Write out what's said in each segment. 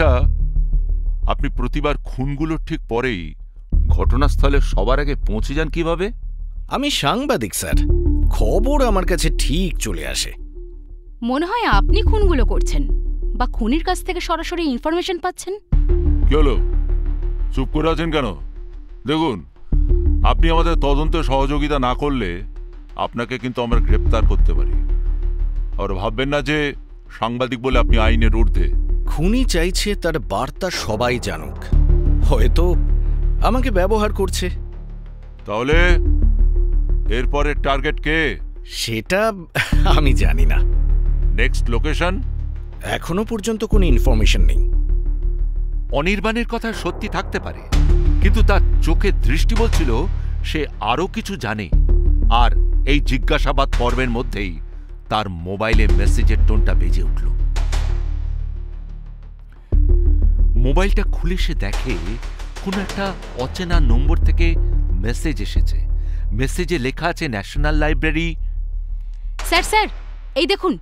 আচ্ছা, আপনি প্রতিবার খুনগুলোর ঠিক পরেই ঘটনাস্থলে সবার আগে পৌঁছে যান কিভাবে? আমি সাংবাদিক স্যার, খবর আমার কাছে ঠিক চলে আসে। মনে হয় আপনি খুনগুলো করছেন বা খুনির কাছ থেকে সরাসরি ইনফরমেশন পাচ্ছেন। কি হলো, চুপ করে আছেন কেন? দেখুন, আপনি আমাদের তদন্তে সহযোগিতা না করলে আপনাকে কিন্তু আমরা গ্রেপ্তার করতে পারি। আর ভাববেন না যে সাংবাদিক বলে আপনি আইনের ঊর্ধ্বে। খুনি চাইছে তার বার্তা সবাই জানুক, হয়তো আমাকে ব্যবহার করছে। তাহলে এরপরের টার্গেট কে? সেটা আমি জানি না। Next location? এখনো পর্যন্ত কোনো ইনফরমেশন নেই। অনির্বাণের কথা সত্যি থাকতে পারে, কিন্তু তার চোখের দৃষ্টি বলছিল সে আরো কিছু জানে। আর এই জিজ্ঞাসাবাদ পর্বের মধ্যেই তার মোবাইলে মেসেজের টোনটা বেজে উঠল। মোবাইলটা খুলে সে দেখে কোন একটা অচেনা নম্বর থেকে মেসেজ এসেছে। মেসেজে লেখা আছে ন্যাশনাল লাইব্রেরি। স্যার স্যার, এই দেখুন,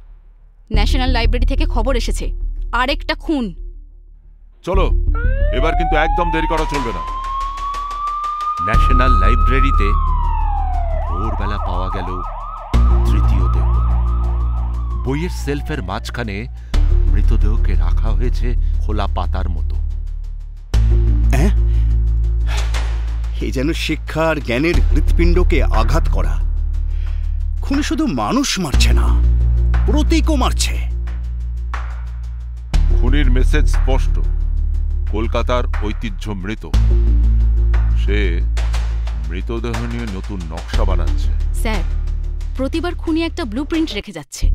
ন্যাশনাল লাইব্রেরি থেকে খবর এসেছে, আরেকটা খুন। চলো, এবার কিন্তু একদম দেরি করা চলবে না। ন্যাশনাল লাইব্রেরিতে ভোরবেলা পাওয়া গেল তৃতীয় দেহ। বইয়ের সেলফের মাঝখানে মৃতদেহকে রাখা হয়েছে খোলা পাতার মতো। এ যেন শিক্ষা আর জ্ঞানের হৃৎপিণ্ডকে আঘাত করা। খুনি শুধু মানুষ মারছে না, প্রতীকও মারছে। খুনির মেসেজ স্পষ্ট, কলকাতার ঐতিহ্য মৃত। সে মৃতদেহ নিয়ে নতুন নকশা বানাচ্ছে। স্যার, প্রতিবার খুনি একটা ব্লুপ্রিন্ট রেখে যাচ্ছে,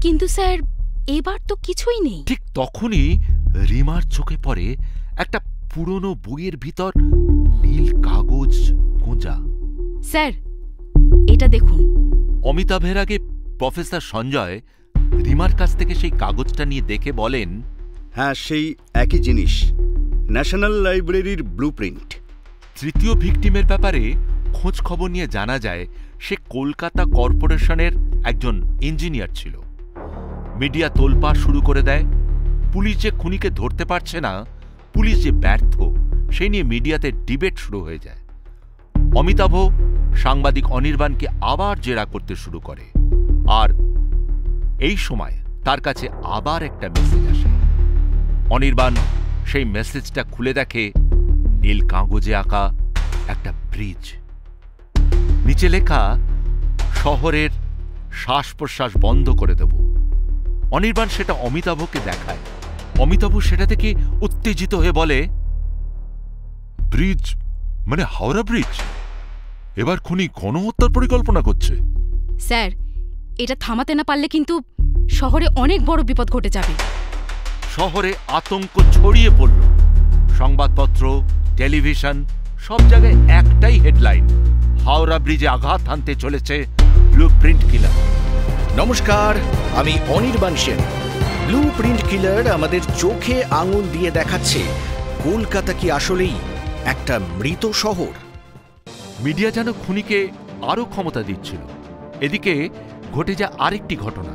কিন্তু স্যার এবার তো কিছুই নেই। ঠিক তখনই রিমার চোখে পড়ে একটা পুরনো বইয়ের ভিতর নীল কাগজ গোঁজা। স্যার, এটা দেখুন। অমিতাভের আগে প্রফেসর সঞ্জয় রিমার কাছ থেকে সেই কাগজটা নিয়ে দেখে বলেন, হ্যাঁ, সেই একই জিনিস, ন্যাশনাল লাইব্রেরির ব্লুপ্রিন্ট। তৃতীয় ভিকটিমের ব্যাপারে খোঁজ খবর নিয়ে জানা যায় সে কলকাতা কর্পোরেশনের একজন ইঞ্জিনিয়ার ছিল। মিডিয়া তোলপাড় শুরু করে দেয়। পুলিশ যে খুনিকে ধরতে পারছে না, পুলিশ যে ব্যর্থ, সেই নিয়ে মিডিয়াতে ডিবেট শুরু হয়ে যায়। অমিতাভ সাংবাদিক অনির্বাণকে আবার জেরা করতে শুরু করে। আর এই সময় তার কাছে আবার একটা মেসেজ আসে। অনির্বাণ সেই মেসেজটা খুলে দেখে নীল কাগজে আঁকা একটা ব্রিজ। নিচে লেখা, শহরের শ্বাস প্রশ্বাস বন্ধ করে দেব। অনির্বাণ সেটা অমিতাভকে দেখায়। অমিতাভ সেটা থেকে উত্তেজিত হয়ে বলে, ব্রিজ মানে হাওড়া ব্রিজ? এবার খুনি গণহত্যার পরিকল্পনা করছে। স্যার, এটা থামাতে না পারলে কিন্তু শহরে অনেক বড় বিপদ ঘটে যাবে। শহরে আতঙ্ক ছড়িয়ে পড়ল। সংবাদপত্র, টেলিভিশন, সব জায়গায় একটাই হেডলাইন, হাওড়া ব্রিজে আঘাত হানতে চলেছে ব্লুপ্রিন্ট কিলার। নমস্কার, আমি অনির্বাণ সেন। ব্লুপ্রিন্ট কিলার আমাদের চোখে আঙুল দিয়ে দেখাচ্ছে কলকাতা কি আসলেই একটা মৃত শহর। মিডিয়া যেন খুনিকে আরো ক্ষমতা দিচ্ছিল। এদিকে ঘটে যায় আরেকটি ঘটনা।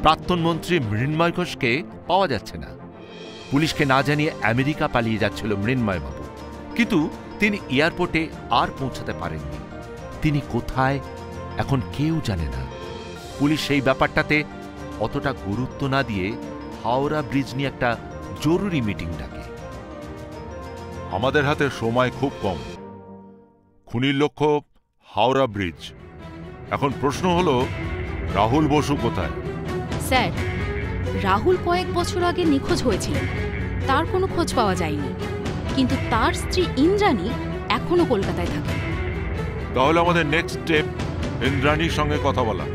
প্রাক্তন মন্ত্রী মৃন্ময় ঘোষকে পাওয়া যাচ্ছে না। পুলিশকে না জানিয়ে আমেরিকা পালিয়ে যাচ্ছিল মৃন্ময়বাবু, কিন্তু তিনি এয়ারপোর্টে আর পৌঁছাতে পারেননি। তিনি কোথায় এখন কেউ জানে না। পুলিশ সেই ব্যাপারটাতে অতটা গুরুত্ব না দিয়ে হাওড়া ব্রিজ নিয়ে একটা জরুরি মিটিং ডাকে। আমাদের হাতে সময় খুব কম। খুনির লক্ষ্য হাওড়া ব্রিজ। এখন প্রশ্ন হলো, রাহুল বসু কোথায়? স্যার, রাহুল কয়েক বছর আগে নিখোঁজ হয়েছিলেন, তার কোনো খোঁজ পাওয়া যায়নি। কিন্তু তার স্ত্রী ইন্দ্রাণী এখনো কলকাতায় থাকে। তাহলে আমাদের নেক্সট স্টেপ ইন্দ্রাণীর সঙ্গে কথা বলা।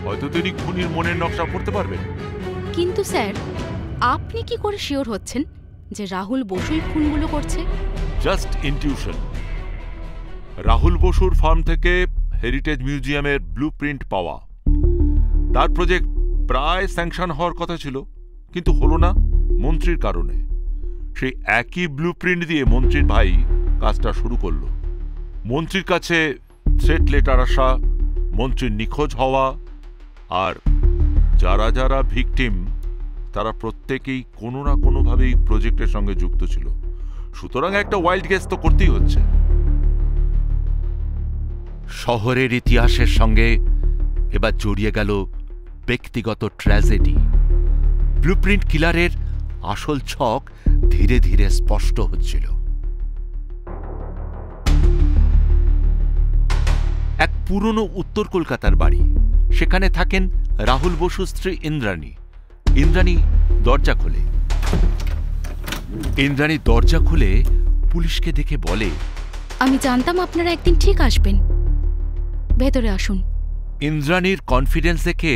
হয়তো তিনি খুনির মনের নকশা করতে পারবেন। কিন্তু স্যার, আপনি কি করে শিওর হচ্ছেন যে রাহুল বসুই খুনগুলো করছে? Just intuition. রাহুল বসুর ফার্ম থেকে হেরিটেজ মিউজিয়ামের ব্লুপ্রিন্ট পাওয়া। তার প্রজেক্ট প্রায় স্যাংশন হওয়ার কথা ছিল, কিন্তু হলো না মন্ত্রীর কারণে। সেই একই ব্লুপ্রিন্ট দিয়ে মন্ত্রীর ভাই কাজটা শুরু করল। মন্ত্রীর কাছে থ্রেট লেটার আসা, মন্ত্রীর নিখোঁজ হওয়া, আর যারা যারা ভিকটিম তারা প্রত্যেকেই কোনো না কোনোভাবে কোনোভাবেই প্রজেক্টের সঙ্গে যুক্ত ছিল, সুতরাং একটা ওয়াইল্ড গেস তো করতেই হচ্ছে। শহরের ইতিহাসের সঙ্গে এবার জড়িয়ে গেল ব্যক্তিগত ট্র্যাজেডি। ব্লুপ্রিন্ট কিলারের আসল ছক ধীরে ধীরে স্পষ্ট হচ্ছিল। এক পুরনো উত্তর কলকাতার বাড়ি, সেখানে থাকেন রাহুল বসুর স্ত্রী ইন্দ্রাণী। ইন্দ্রাণী দরজা খোলে। ইন্দ্রাণী দরজা খুলে পুলিশকে দেখে বলে, আমি জানতাম আপনারা একদিন ঠিক আসবেন, ভেতরে আসুন। ইন্দ্রাণীর কনফিডেন্স দেখে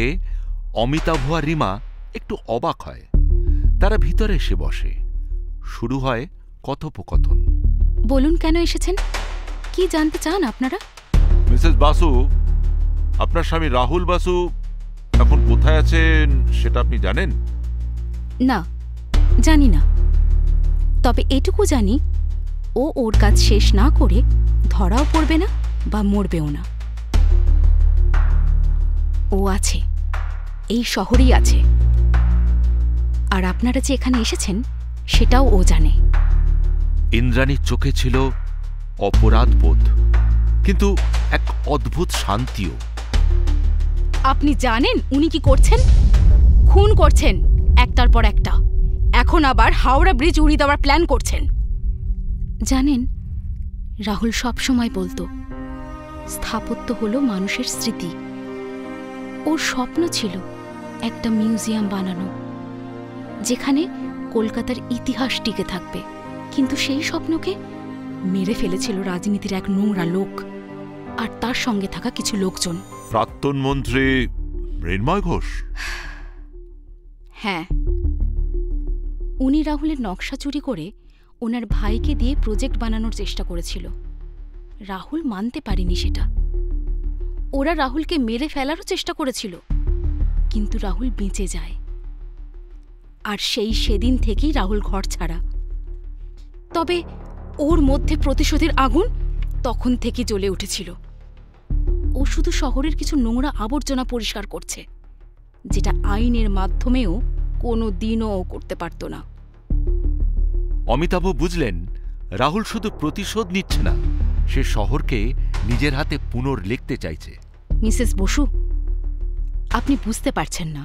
অমিতাভ আর রিমা একটু অবাক হয়। তারা ভিতরে এসে বসে। শুরু হয় কথোপকথন। বলুন, কেন এসেছেন? কি জানতে চান আপনারা? মিসেস বাসু, আপনার স্বামী রাহুল বাসু এখন কোথায় আছেন সেটা আপনি জানেন? না, জানি না। তবে এটুকু জানি, ও ওর কাজ শেষ না করে ধরাও পড়বে না বা মরবেও না। ও আছে, এই শহরেই আছে। আর আপনারা যে এখানে এসেছেন সেটাও ও জানে। ইন্দ্রাণীর চোখে ছিল অপরাধবোধ, কিন্তু এক অদ্ভুত শান্তিও। আপনি জানেন উনি কি করছেন? খুন করছেন একটার পর একটা। এখন আবার হাওড়া ব্রিজ উড়িয়ে দেওয়ার প্ল্যান করছেন। জানেন, রাহুল সব সময় বলতো স্থাপত্য হলো মানুষের স্মৃতি। ওর স্বপ্ন ছিল একটা মিউজিয়াম বানানো, যেখানে কলকাতার ইতিহাস টিকে থাকবে। কিন্তু সেই স্বপ্নকে মেরে ফেলেছিল রাজনীতির এক নোংরা লোক আর তার সঙ্গে থাকা কিছু লোকজন। প্রাক্তন মন্ত্রী মৃন্ময় ঘোষ? হ্যাঁ, উনি রাহুলের নকশা চুরি করে ওনার ভাইকে দিয়ে প্রজেক্ট বানানোর চেষ্টা করেছিল। রাহুল মানতে পারেনি সেটা। ওরা রাহুলকে মেরে ফেলারও চেষ্টা করেছিল, কিন্তু রাহুল বেঁচে যায়। আর সেদিন থেকেই রাহুল ঘর ছাড়া। তবে ওর মধ্যে প্রতিশোধের আগুন তখন থেকে জ্বলে উঠেছিল। ও শুধু শহরের কিছু নোংরা আবর্জনা পরিষ্কার করছে, যেটা আইনের মাধ্যমেও কোনো দিনও ও করতে পারত না। অমিতাভ বুঝলেন, রাহুল শুধু প্রতিশোধ নিচ্ছে না, সে শহরকে নিজের হাতে পুনর্লিখতে চাইছে। মিসেস বসু, আপনি বুঝতে পারছেন না,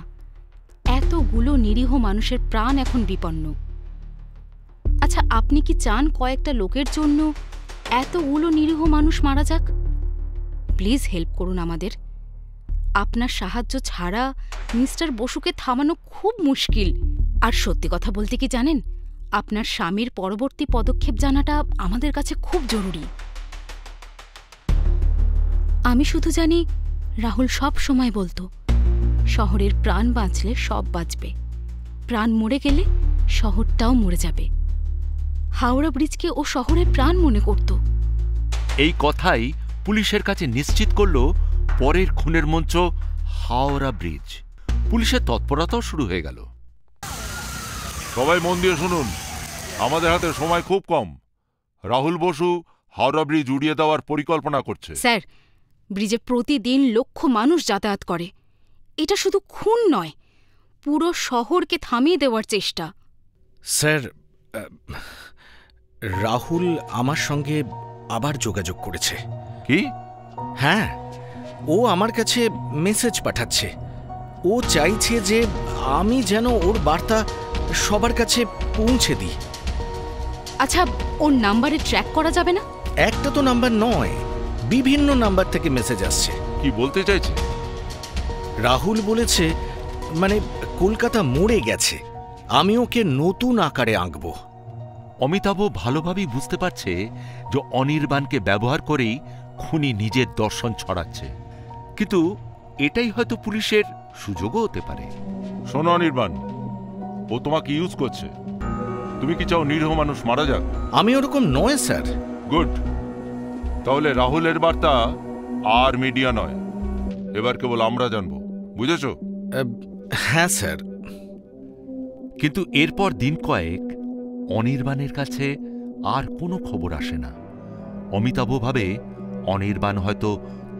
এতগুলো নিরীহ মানুষের প্রাণ এখন বিপন্ন। আচ্ছা, আপনি কি চান কয়েকটা লোকের জন্য এতগুলো নিরীহ মানুষ মারা যাক? প্লিজ হেল্প করুন আমাদের। আপনার সাহায্য ছাড়া মিস্টার বসুকে থামানো খুব মুশকিল। আর সত্যি কথা বলতে কি জানেন, আপনার স্বামীর পরবর্তী পদক্ষেপ জানাটা আমাদের কাছে খুব জরুরি। আমি শুধু জানি, রাহুল সব সময় বলতো শহরের প্রাণ বাঁচলে সব বাঁচবে, প্রাণ মরে গেলে শহরটাও মরে যাবে। হাওড়া ব্রিজকে ও শহরের প্রাণ মনে করত। এই কথাই পুলিশের কাছে নিশ্চিত করল পরের খুনের মঞ্চ হাওড়া ব্রিজ। পুলিশের তৎপরতাও শুরু হয়ে গেল। সবাই মন দিয়ে শুনুন, আমাদের হাতে সময় খুব কম। রাহুল বসু হাওড়া ব্রিজ উড়িয়ে দেওয়ার পরিকল্পনা করছে। স্যার, ব্রিজে প্রতিদিন লক্ষ মানুষ যাতায়াত করে। এটা শুধু খুন নয়, পুরো শহরকে থামিয়ে দেওয়ার চেষ্টা। স্যার, রাহুল আমার সঙ্গে আবার যোগাযোগ করেছে। কি? হ্যাঁ, ও আমার কাছে মেসেজ পাঠাচ্ছে। ও চাইছে যে আমি যেন ওর বার্তা সবার কাছে পৌঁছে দিই। আচ্ছা, ওর নাম্বারে ট্র্যাক করা যাবে না? একটা তো নাম্বার নয়, বিভিন্ন নাম্বার থেকে মেসেজ আসছে। কি বলতে চাইছে? রাহুল বলেছে, মানে কলকাতা মরে গেছে, আমি ওকে নতুন আকারে আঁকব। অমিতাভ ভালোভাবেই বুঝতে পারছে যে অনির্বাণকে ব্যবহার করেই খুনি নিজের দর্শন ছড়াচ্ছে। কিন্তু এটাই হয়তো পুলিশের সুযোগও হতে পারে। শোনো অনির্বাণ, ও তোমাকে ইউজ করছে। তুমি কি চাও নিরীহ মানুষ মারা যাক? আমি ওরকম নয় স্যার। গুড। তাহলে রাহুলের বার্তা আর মিডিয়া নয়, এবার কেবল আমরা জানবো, বুঝেছ? হ্যাঁ স্যার। কিন্তু এরপর দিন কয়েক অনির্বাণের কাছে আর কোনো খবর আসে না। অমিতাভ ভাবে অনির্বাণ হয়তো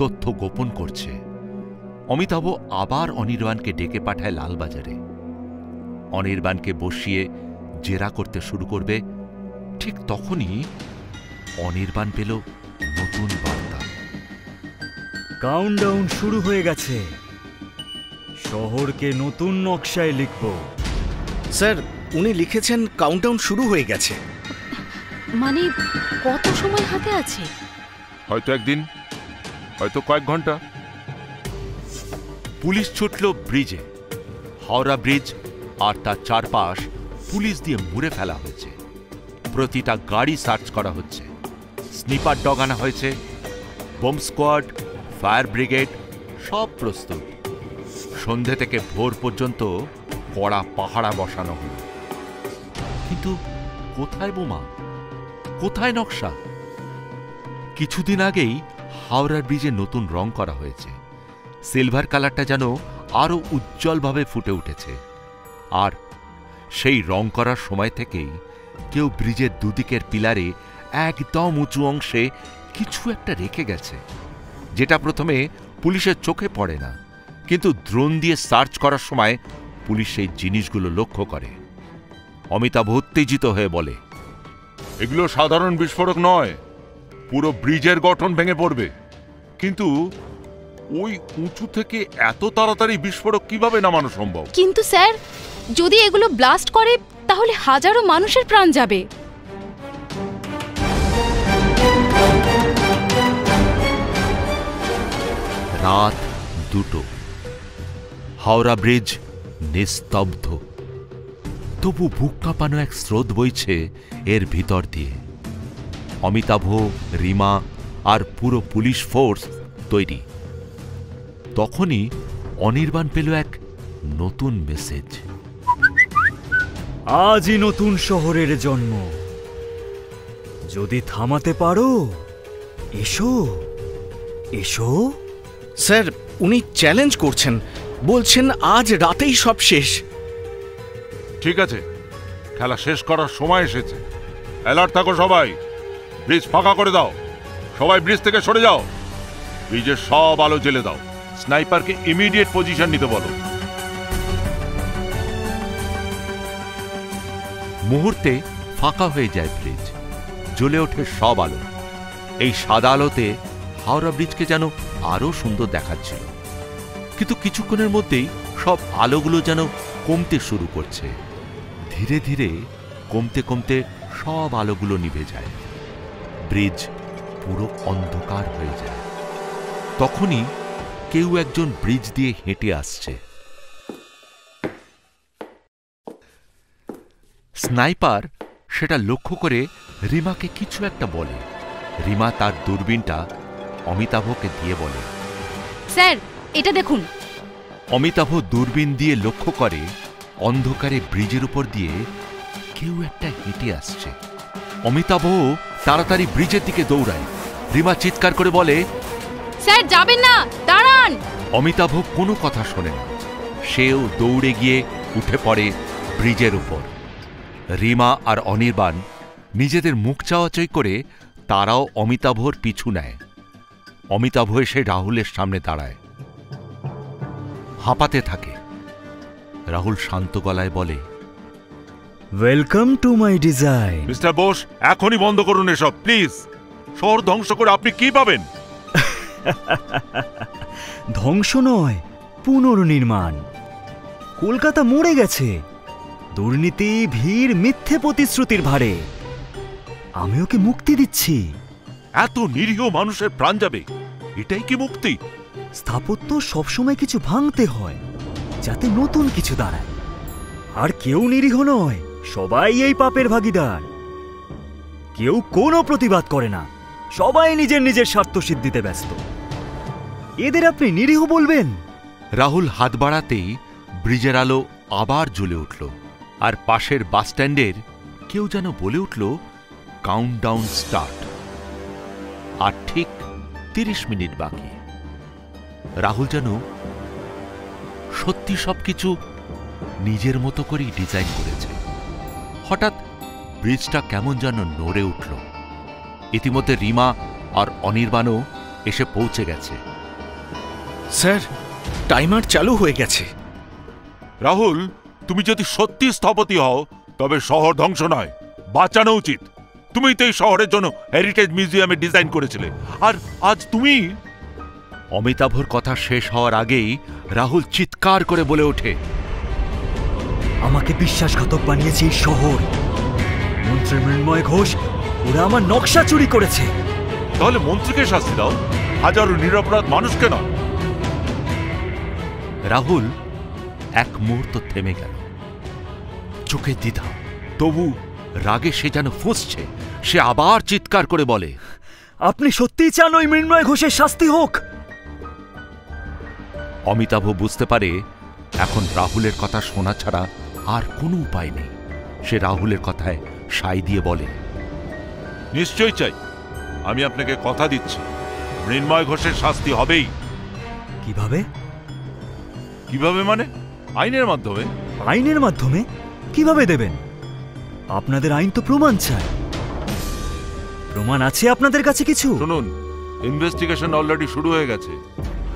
তথ্য গোপন করছে। অমিতাভ আবার অনির্বাণকে ডেকে পাঠায় লালবাজারে। অনির্বাণকে বসিয়ে জেরা করতে শুরু করবে, ঠিক তখনই অনির্বাণ পেল নতুন বার্তা। কাউন্টডাউন শুরু হয়ে গেছে, শহরকে নতুন নকশায় লিখব। স্যার, উনি লিখেছেন কাউন্টডাউন শুরু হয়ে গেছে। মানে কত সময় হাতে আছে? হয়তো একদিন, হয়তো কয়েক ঘন্টা। পুলিশ ছুটল ব্রিজে। হাওড়া ব্রিজ আর তার চারপাশ পুলিশ দিয়ে মুড়ে ফেলা হয়েছে। প্রতিটা গাড়ি সার্চ করা হচ্ছে, স্নিপার ডগ আনা হয়েছে, বোম স্কোয়াড, ফায়ার ব্রিগেড সব প্রস্তুত। সন্ধে থেকে ভোর পর্যন্ত কড়া পাহারা বসানো হল। কিন্তু কোথায় বোমা, কোথায় নকশা? কিছুদিন আগেই হাওড়ার ব্রিজে নতুন রং করা হয়েছে। সিলভার কালারটা যেন আরো উজ্জ্বলভাবে ফুটে উঠেছে। আর সেই রং করার সময় থেকেই কেউ ব্রিজের দুদিকের পিলারে একদম উঁচু অংশে কিছু একটা রেখে গেছে, যেটা প্রথমে পুলিশের চোখে পড়ে না, কিন্তু ড্রোন দিয়ে সার্চ করার সময় পুলিশ সেই জিনিসগুলো লক্ষ্য করে। অমিতাভ উত্তেজিত হয়ে বলে, এগুলো সাধারণ বিস্ফোরক নয়, পুরো ব্রিজের গঠন ভেঙে পড়বে। কিন্তু ওই উঁচু থেকে এত তাড়াতাড়ি বিস্ফোরক কিভাবে নামানো সম্ভব? কিন্তু স্যার, যদি এগুলো ব্লাস্ট করে তাহলে হাজারো মানুষের প্রাণ যাবে। রাত 2টো, হাওড়া ব্রিজ নিস্তব্ধ। তবু বুক কাঁপানো এক স্রোত বইছে এর ভিতর দিয়ে। অমিতাভ, রিমা আর পুরো পুলিশ ফোর্স তৈরি। তখনই অনির্বাণ পেল এক নতুন মেসেজ। আজই নতুন শহরের জন্ম, যদি থামাতে পারো এসো এসো। স্যার, উনি চ্যালেঞ্জ করছেন, বলছেন আজ রাতেই সব শেষ। ঠিক আছে, খেলা শেষ করার সময় এসেছে। অ্যালার্ট থাকো সবাই, ব্রিজ ফাঁকা করে দাও, সবাই ব্রিজ থেকে সরে যাও, ব্রিজের সব আলো জ্বেলে দাও, স্নাইপারকে ইমিডিয়েট পজিশন নিতে বলো। মুহূর্তে ফাঁকা হয়ে যায় ব্রিজ, জ্বলে ওঠে সব আলো। এই সাদা আলোতে হাওড়া ব্রিজকে যেন আরো সুন্দর দেখাচ্ছিল। কিন্তু কিছুক্ষণের মধ্যেই সব আলোগুলো যেন কমতে শুরু করছে। ধীরে ধীরে কমতে কমতে সব আলোগুলো নিভে যায়, ব্রিজ পুরো অন্ধকার হয়ে যায়। তখনই কেউ একজন ব্রিজ দিয়ে হেঁটে আসছে। স্নাইপার সেটা লক্ষ্য করে রিমাকে কিছু একটা বলে। রিমা তার দূরবীনটা অমিতাভকে দিয়ে বলে, স্যার, এটা দেখুন। অমিতাভ দূরবীন দিয়ে লক্ষ্য করে অন্ধকারে ব্রিজের উপর দিয়ে কেউ একটা হেঁটে আসছে। অমিতাভ তাড়াতাড়ি ব্রিজের দিকে দৌড়ায়। রিমা চিৎকার করে বলে, স্যার যাবেন না, দাঁড়ান। অমিতাভ কোনো কথা শোনে না, সেও দৌড়ে গিয়ে উঠে পড়ে ব্রিজের উপর। রিমা আর অনির্বাণ নিজেদের মুখ চাওয়াচাই করে তারাও অমিতাভর পিছু নেয়। অমিতাভ এসে রাহুলের সামনে দাঁড়ায়, হাঁপাতে থাকে। রাহুল শান্ত গলায় বলে, welcome to my design. Mister Bose, এখনই বন্ধ করুন এসব প্লিজ। শহর ধ্বংস করে আপনি কি পাবেন? ধ্বংস নয়, পুনর্নির্মাণ। কলকাতা মরে গেছে দুর্নীতি, ভিড়, মিথ্যে প্রতিশ্রুতির ভারে। আমি ওকে মুক্তি দিচ্ছি। এত নিরীহ মানুষের প্রাণ যাবে, এটাই কি মুক্তি? স্থাপত্য সবসময় কিছু ভাঙতে হয় যাতে নতুন কিছু দাঁড়ায়। আর কেউ নিরীহ নয়, সবাই এই পাপের ভাগীদার। কেউ কোনো প্রতিবাদ করে না, সবাই নিজের নিজের স্বার্থ সিদ্ধিতে ব্যস্ত। এদের আপনি নিরীহ বলবেন? রাহুল হাত বাড়াতেই ব্রিজের আলো আবার জ্বলে উঠল, আর পাশের বাসস্ট্যান্ডের কেউ যেন বলে উঠল, কাউন্টডাউন স্টার্ট। আর ঠিক 30 মিনিট বাকি। রাহুল যেন সত্যি সবকিছু নিজের মতো করেই ডিজাইন করেছে। হঠাৎ ব্রিজটা কেমন যেন নড়ে উঠল। ইতিমধ্যে রিমা আর অনির্বাণও এসে পৌঁছে গেছে। স্যার, টাইমার চালু হয়ে গেছে। রাহুল, তুমি যদি সত্যি স্থপতি হও তবে শহর ধ্বংস নয়, বাঁচানো উচিত। তুমি তো এই শহরের জন্য হেরিটেজ মিউজিয়ামে ডিজাইন করেছিলে, আর আজ তুমি। অমিতাভর কথা শেষ হওয়ার আগেই রাহুল চিৎকার করে বলে ওঠে, আমাকে বিশ্বাসঘাতক বানিয়েছে এই শহর। মন্ত্রী মৃন্ময় ঘোষ ওরা আমার নকশা চুরি করেছে। তাহলে মন্ত্রীকে শাস্তি দাও, হাজারো নিরপরাধ মানুষকে নয়। রাহুল এক মুহূর্ত থেমে গেল, চোখে দ্বিধা, তবু রাগে সে যেন ফুঁসছে। সে আবার চিৎকার করে বলে, আপনি সত্যিই চান ওই মৃন্ময় ঘোষের শাস্তি হোক? অমিতাভ বুঝতে পারে এখন রাহুলের কথা শোনা ছাড়া আর কোনো উপায় নেই। সে রাহুলের কথায় সাই দিয়ে বলে, নিশ্চয়ই চাই। আমি আপনাকে কথা দিচ্ছি, মৃন্ময় ঘোষের শাস্তি হবেই। কিভাবে? কিভাবে মানে? আইনের মাধ্যমে। আইনের মাধ্যমে? কিভাবে দেবেন? আপনাদের আইন তো প্রমাণ চায়। প্রমাণ আছে আপনাদের কাছে কিছু? শুনুন, ইনভেস্টিগেশন অলরেডি শুরু হয়ে গেছে,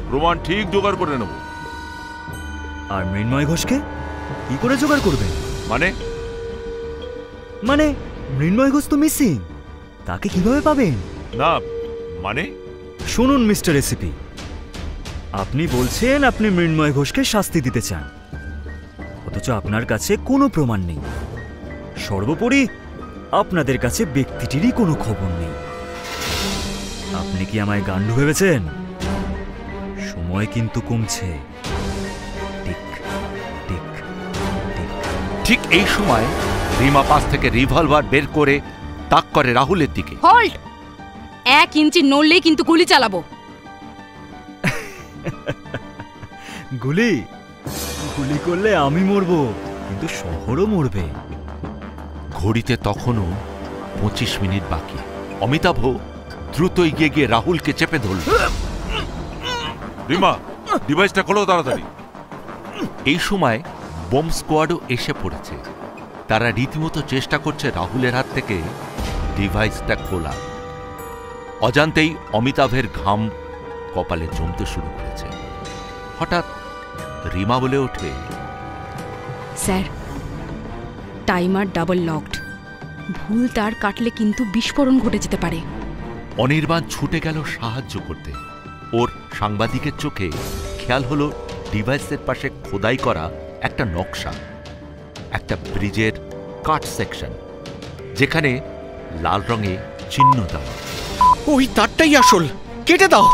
প্রমাণ ঠিক জোগাড় করে নেব। আর মৃন্ময় ঘোষকে কি করে জোগাড় করবেন? মানে মৃন্ময় ঘোষ তো মিসিং, তাকে কিভাবে পাবেন? না মানে? শুনুন মিস্টার এসিপি, আপনি বলছেন আপনি মৃন্ময় ঘোষকে শাস্তি দিতে চান, অথচ আপনার কাছে কোনো প্রমাণ নেই। সর্বোপরি আপনাদের কাছে ব্যক্তিটিরই কোনো খবর নেই। আপনি কি আমায় গান্ডু ভেবেছেন? সময় কিন্তু কমছে। Tick tick tick. ঠিক এই সময় রিমা পাশ থেকে রিভলভার বের করে তাক করে রাহুলের দিকে। হোল্ড! 1 ইঞ্চি নড়লেই কিন্তু গুলি চালাবো। গুলি গুলি করলে আমি মরবো, কিন্তু শহরও মরবে। ঘড়িতে তখনও 25 মিনিট বাকি। অমিতাভ দ্রুত এগিয়ে গিয়ে রাহুলকে চেপে ধরল। রিমা, ডিভাইসটা খোলো তাড়াতাড়ি। এই সময় বোম স্কোয়াডও এসে পড়েছে। তারা রীতিমতো চেষ্টা করছে রাহুলের হাত থেকে ডিভাইসটা খোলা। অজান্তেই অমিতাভের ঘাম কপালে জমতে শুরু করেছে। হঠাৎ রিমা বলে ওঠে, স্যার, টাইমার ডাবল লকড। ভুল তার কাটলে কিন্তু বিস্ফোরণ ঘটে যেতে পারে। অনির্বাণ ছুটে গেল সাহায্য করতে। ওর সাংবাদিকের চোখে খেয়াল হলো ডিভাইসের পাশে খোদাই করা একটা নকশা, একটা ব্রিজের কাট সেকশন, যেখানে লাল রঙে চিহ্ন দেওয়া। ওই তারটাই আসল, কেটে দাও।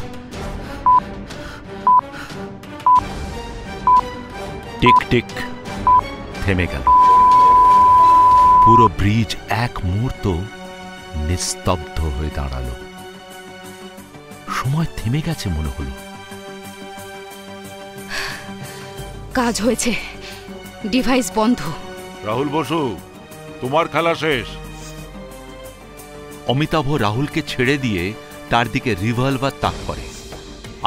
টিক টিক থেমে গেল। পুরো ব্রিজ এক মুহূর্ত নিস্তব্ধ হয়ে দাঁড়ালো। সময় থেমে গেছে মনে হলো। কাজ হয়েছে, ডিভাইস বন্ধ। রাহুল বসু, তোমার খেলা শেষ। অমিতাভ রাহুলকে ছেড়ে দিয়ে তার দিকে রিভলভার তাক করে।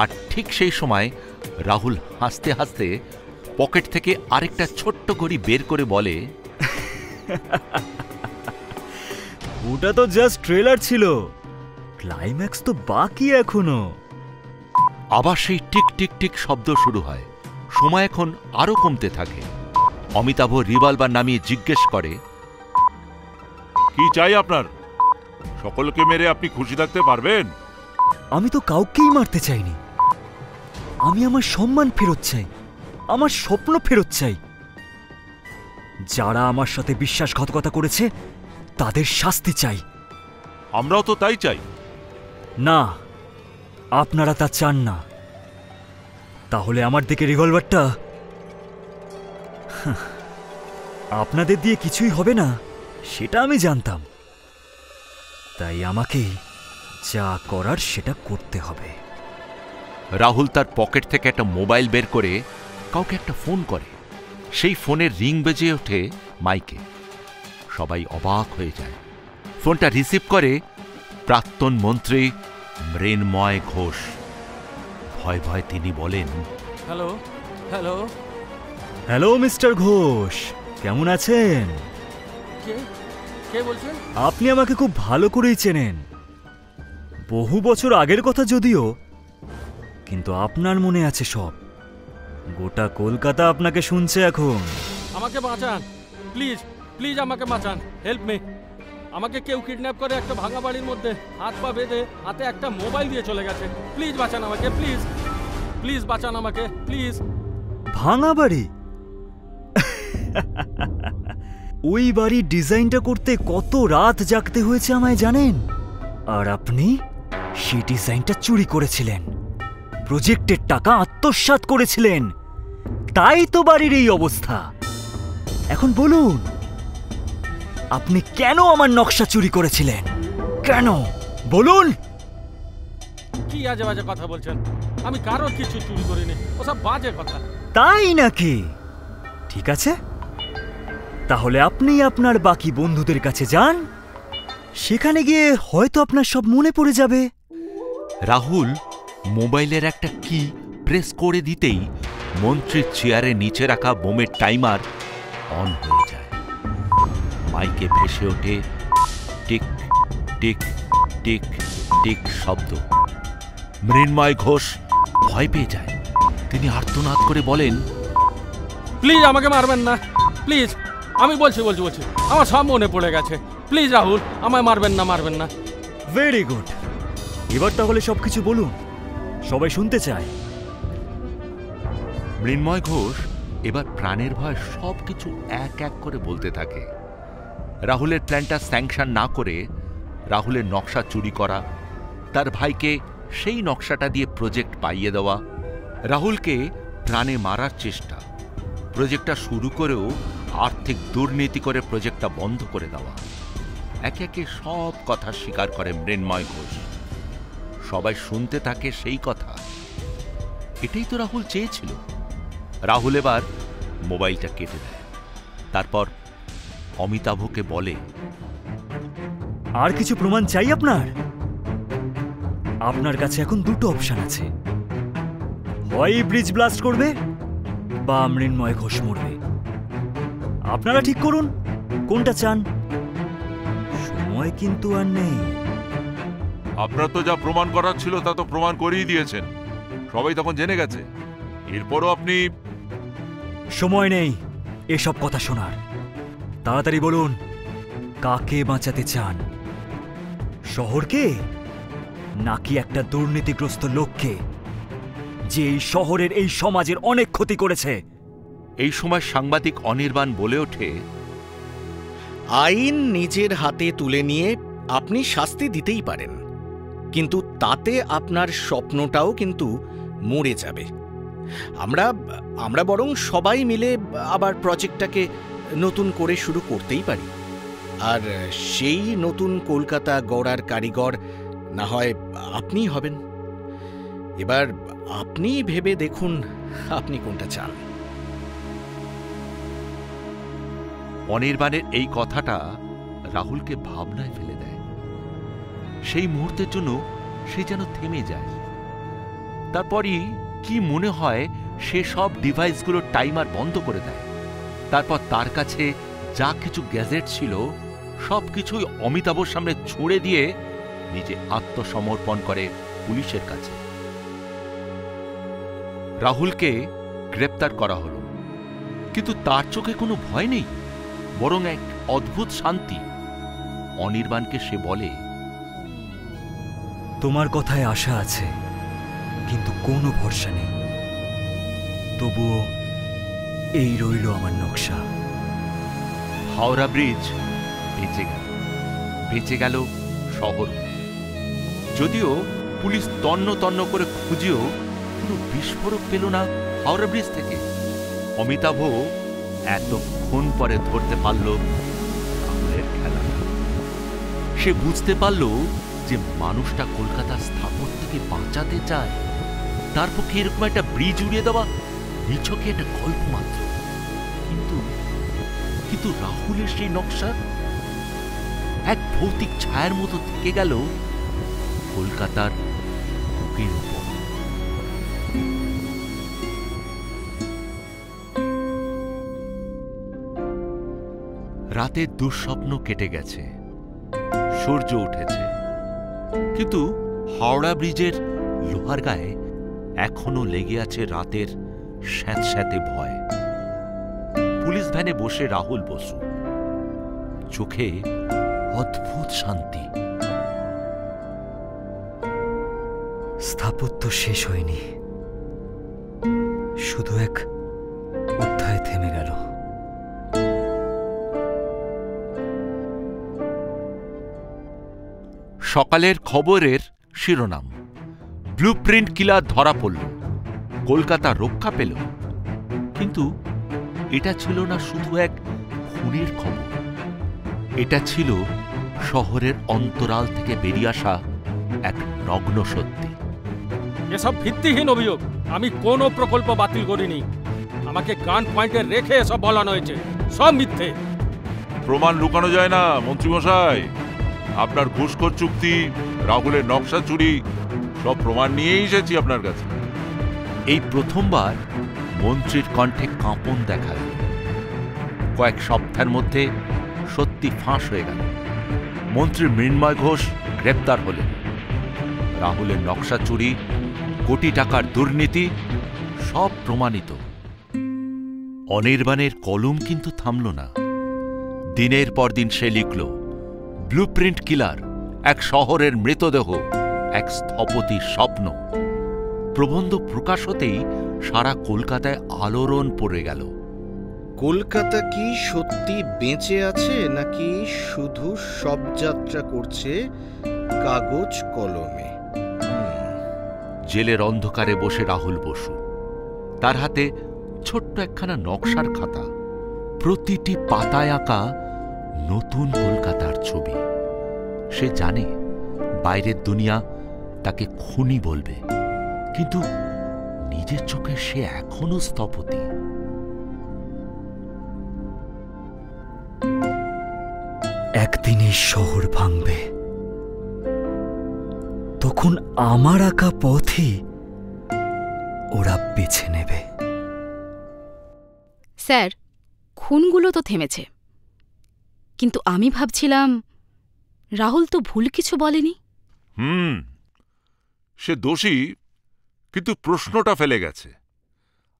আর ঠিক সেই সময় রাহুল হাসতে হাসতে পকেট থেকে আরেকটা ছোট্ট ঘড়ি বের করে বলে, ওটা তো জাস্ট ট্রেলার ছিল, ক্লাইম্যাক্স তো বাকি এখনো। আবার সেই টিক টিক টিক শব্দ শুরু হয়। সময় এখন আরো কমতে থাকে। অমিতাভ রিভলভার নামিয়ে জিজ্ঞেস করে, কি চাই আপনার? সকলকে মেরে আপনি খুশি থাকতে পারবেন? আমি তো কাউকেই মারতে চাইনি। আমি আমার সম্মান ফেরত চাই, আমার স্বপ্ন ফেরত চাই। যারা আমার সাথে বিশ্বাসঘাতকতা করেছে তাদের শাস্তি চাই। আমরাও তো তাই চাই। না, আপনারা তা চান না। তাহলে আমার দিকে রিভলভারটা। আপনাদের দিয়ে কিছুই হবে না সেটা আমি জানতাম, তাই আমাকে যা করার সেটা করতে হবে। রাহুল তার পকেট থেকে একটা মোবাইল বের করে কাউকে একটা ফোন করে। সেই ফোনের রিং বেজে ওঠে মাইকে। সবাই অবাক হয়ে যায়। ফোনটা রিসিভ করে প্রাক্তন মন্ত্রী মৃন্ময় ঘোষ। ভয় ভয় তিনি বলেন, hello hello hello mister Ghosh, কেমন আছেন? কে কে বলছেন? আপনি আমাকে খুব ভালো করেই চেনেন। বহু বছর আগের কথা যদিও, কিন্তু আপনার মনে আছে সব। গোটা কলকাতা আপনাকে শুনছে এখন। আমাকে বাঁচান প্লিজ, প্লিজ আমাকে বাঁচান, হেল্প মি। আমাকে কেউ কিডন্যাপ করে একটা ভাঙা বাড়ির মধ্যে হাত পা বেঁধে হাতে একটা মোবাইল দিয়ে চলে গেছে। প্লিজ বাঁচান আমাকে, প্লিজ প্লিজ বাঁচান আমাকে, প্লিজ। ভাঙা বাড়ি? ওই বাড়ির ডিজাইনটা করতে কত রাত জাগতে হয়েছে আমায় জানেন? আর আপনি সেই ডিজাইনটা চুরি করেছিলেন, প্রজেক্টের টাকা আত্মসাৎ করেছিলেন, তাই তো বাড়ির এই অবস্থা। এখন বলুন, আপনি কেন আমার নকশা চুরি করেছিলেন? কেন বলুন? কি আজে বাজে কথা বলছেন? আমি কারোর কিছু চুরি করিনি, ওসব বাজে কথা। তাই নাকি? ঠিক আছে, তাহলে আপনি আপনার বাকি বন্ধুদের কাছে যান, সেখানে গিয়ে হয়তো আপনার সব মনে পড়ে যাবে। রাহুল মোবাইলের একটা কি প্রেস করে দিতেই মন্ত্রীর চেয়ারে নিচে রাখা বোমের টাইমার অন হয়ে যায়। মাইকে ভেসে ওঠে টিক টিক টিক টিক শব্দ। মৃন্ময় ঘোষ ভয় পেয়ে যায়। তিনি আর্তনাদ করে বলেন, প্লিজ আমাকে মারবেন না, প্লিজ। আমি বলছি আমার সব মনে পড়ে গেছে। প্লিজ রাহুল, আমায় মারবেন না, মারবেন না। ভেরি গুড, এবার তাহলে সবকিছু বলুন, সবাই শুনতে চায়। মৃন্ময় ঘোষ এবার প্রাণের ভয় সবকিছু এক এক করে বলতে থাকে। রাহুলের প্ল্যানটা স্যাংশন না করে রাহুলের নকশা চুরি করা, তার ভাইকে সেই নকশাটা দিয়ে প্রজেক্ট পাইয়ে দেওয়া, রাহুলকে প্রাণে মারার চেষ্টা, প্রজেক্টটা শুরু করেও আর্থিক দুর্নীতি করে প্রজেক্টটা বন্ধ করে দেওয়া। একে একে সব কথা স্বীকার করে মৃন্ময় ঘোষ। সবাই শুনতে থাকে সেই কথা। এটাই তো রাহুল চেয়েছিল। রাহুল এবার মোবাইলটা কেটে দেয়। তারপর অমিতাভকে বলে, আর কিছু প্রমাণ চাই আপনার? আপনার কাছে এখন দুটো অপশন আছে, হয় ব্রিজ ব্লাস্ট করবে বা মৃন্ময় ঘোষ মরবে। আপনারা ঠিক করুন কোনটা চান। সময় কিন্তু আর নেই। আপনার তো যা প্রমাণ করার ছিল তা তো প্রমাণ করেই দিয়েছেন, সবাই তখন জেনে গেছে। এরপরও আপনি... সময় নেই এসব কথা শোনার। তাড়াতাড়ি বলুন, কাকে বাঁচাতে চান? শহরকে নাকি একটা দুর্নীতিগ্রস্ত লোককে, যে এই শহরের এই সমাজের অনেক ক্ষতি করেছে? এই সময় সাংবাদিক অনির্বাণ বলে ওঠে, আইন নিজের হাতে তুলে নিয়ে আপনি শাস্তি দিতেই পারেন, কিন্তু তাতে আপনার স্বপ্নটাও কিন্তু মরে যাবে। আমরা বরং সবাই মিলে আবার প্রজেক্টটাকে নতুন করে শুরু করতেই পারি। আর সেই নতুন কলকাতা গড়ার কারিগর না হয় আপনিই হবেন। এবার আপনি ভেবে দেখুন আপনি কোনটা চান। অনির্বাণের এই কথাটা রাহুলকে ভাবনায় ফেলে দেয়। সেই মুহূর্তের জন্য সে যেন থেমে যায়। তারপরই কি মনে হয়, সে সব ডিভাইসগুলোর টাইমার বন্ধ করে দেয়। তারপর তার কাছে যা কিছু গ্যাজেট ছিল সবকিছুই অমিতাভর সামনে ছুঁড়ে দিয়ে নিজে আত্মসমর্পণ করে পুলিশের কাছে। রাহুলকে গ্রেপ্তার করা হলো, কিন্তু তার চোখে কোনো ভয় নেই, বরং এক অদ্ভুত শান্তি। অনির্বাণকে সে বলে, তোমার কথায় আশা আছে, কিন্তু কোনো ভরসা নেই। তবুও এই রইল আমার নকশা। হাওড়া ব্রিজ বেঁচে গেল, বেঁচে গেল শহর। যদিও পুলিশ তন্ন তন্ন করে খুঁজেও কোনো বিস্ফোরক পেল না হাওড়া ব্রিজ থেকে। অমিতাভ এতক্ষণ পরে ধরতে পারল রাহুলের খেলা। সে বুঝতে পারল যে মানুষটা কলকাতার স্থাপত্যকে বাঁচাতে চায়, তার পক্ষে এরকম একটা ব্রিজ উড়িয়ে দেওয়া নিছকে একটা গল্প মাত্র। কিন্তু রাহুলের সেই নকশা এক ভৌতিক ছায়ার মতো থেকে গেল কলকাতার বুকের উপর। রাতের দুঃস্বপ্ন কেটে গেছে, সূর্য উঠেছে, কিন্তু হাওড়া ব্রিজের লোহার গায়ে এখনো লেগে আছে রাতের স্যাঁতস্যাঁতে ভয়। পুলিশ ভ্যানে বসে রাহুল বসু। চোখে অদ্ভুত শান্তি। স্থাপত্য শেষ হয়নি, শুধু এক অধ্যায় থেমে গেল। সকালের খবরের শিরোনাম, ব্লুপ্রিন্ট কিলার ধরা পড়ল, কলকাতা রক্ষা পেল। কিন্তু এটা ছিল না শুধু এক খুনের খবর, এটা ছিল শহরের অন্তরাল থেকে বেরিয়ে আসা এক নগ্ন সত্যি। এসব ভিত্তিহীন অভিযোগ। আমি কোনো প্রকল্প বাতিল করিনি। আমাকে গান পয়েন্টে রেখে এসব বলানো হয়েছে, সব মিথ্যে। প্রমাণ লুকানো যায় না মন্ত্রীমশাই। আপনার ঘুষখোর চুক্তি, রাহুলের নকশা চুরি, সব প্রমাণ নিয়েই এসেছি আপনার কাছে। এই প্রথমবার মন্ত্রীর কণ্ঠে কাঁপন দেখা গেল। কয়েক সপ্তাহের মধ্যে সত্যি ফাঁস হয়ে গেল। মন্ত্রী মৃন্ময় ঘোষ গ্রেপ্তার হলেন। রাহুলের নকশা চুরি, কোটি টাকার দুর্নীতি সব প্রমাণিত। অনির্বাণের কলম কিন্তু থামল না। দিনের পর দিন সে লিখল, ব্লুপ্রিন্ট কিলার, এক শহরের মৃতদেহ, এক স্থপতির স্বপ্ন। প্রবন্ধ প্রকাশ হতেই সারা কলকাতায় আলোড়ন পড়ে গেল। কলকাতা কি সত্যি বেঁচে আছে, নাকি শুধু সব যাত্রা করছে কাগজ কলমে? জেলের অন্ধকারে বসে রাহুল বসু, তার হাতে ছোট্ট একখানা নকশার খাতা, প্রতিটি পাতায় আঁকা নতুন কলকাতার ছবি। সে জানে বাইরের দুনিয়া তাকে খুনি বলবে, কিন্তু নিজের চোখে সে এখনো স্থপতি। একদিন এই শহর ভাঙবে, তখন আমার আঁকা পথই ওরা বেছে নেবে। স্যার, খুনগুলো তো থেমেছে, কিন্তু আমি ভাবছিলাম রাহুল তো ভুল কিছু বলেনি। সে দোষী, কিন্তু প্রশ্নটা ফেলে গেছে,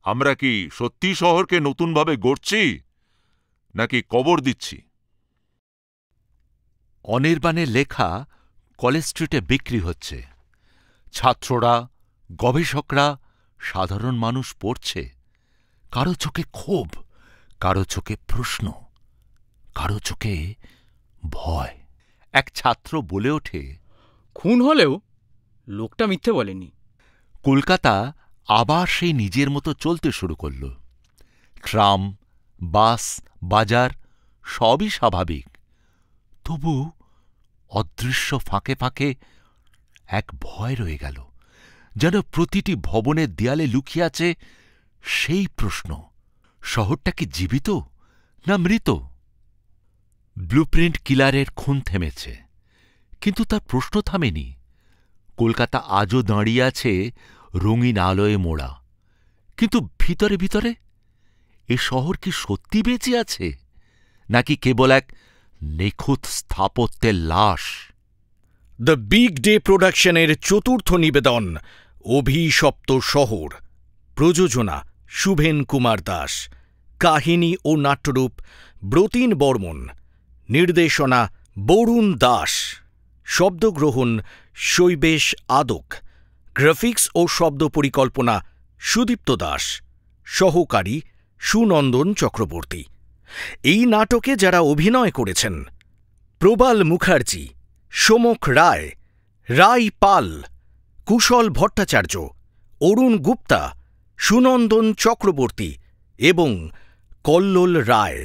আমরা কি সত্যি শহরকে নতুনভাবে গড়ছি নাকি কবর দিচ্ছি? অনির্বাণের লেখা কলেজ স্ট্রিটে বিক্রি হচ্ছে। ছাত্ররা, গবেষকরা, সাধারণ মানুষ পড়ছে। কারো চোখে ক্ষোভ, কারো চোখে প্রশ্ন, কারো চোখে ভয়। এক ছাত্র বলে ওঠে, খুন হলেও লোকটা মিথ্যে বলেনি। কলকাতা আবার সেই নিজের মতো চলতে শুরু করল। ট্রাম, বাস, বাজার সবই স্বাভাবিক। তবু অদৃশ্য ফাঁকে ফাঁকে এক ভয় রয়ে গেল, যেন প্রতিটি ভবনের দেয়ালে লুকিয়ে আছে সেই প্রশ্ন, শহরটা কি জীবিত না মৃত? ব্লুপ্রিন্ট কিলারের খুন থেমেছে, কিন্তু তার প্রশ্ন থামেনি। কলকাতা আজও দাঁড়িয়ে আছে রঙিন আলোয় মোড়া, কিন্তু ভিতরে ভিতরে এ শহর কি সত্যি বেঁচে আছে, নাকি কেবল এক নিখুঁত স্থাপত্যের লাশ? দ্য বিগ ডে প্রোডাকশনের চতুর্থ নিবেদন অভিশপ্ত শহর, প্রযোজনা শুভেন কুমার দাস, কাহিনী ও নাট্যরূপ ব্রতীন বর্মন, নির্দেশনা বরুণ দাস, শব্দগ্রহণ শৈবেশ আদক, গ্রাফিক্স ও শব্দ পরিকল্পনা সুদীপ্ত দাস, সহকারী সুনন্দন চক্রবর্তী। এই নাটকে যারা অভিনয় করেছেন: প্রবাল মুখার্জি, সোমক রায়, রাই পাল, কুশল ভট্টাচার্য, অরুণ গুপ্তা, সুনন্দন চক্রবর্তী এবং কল্লোল রায়।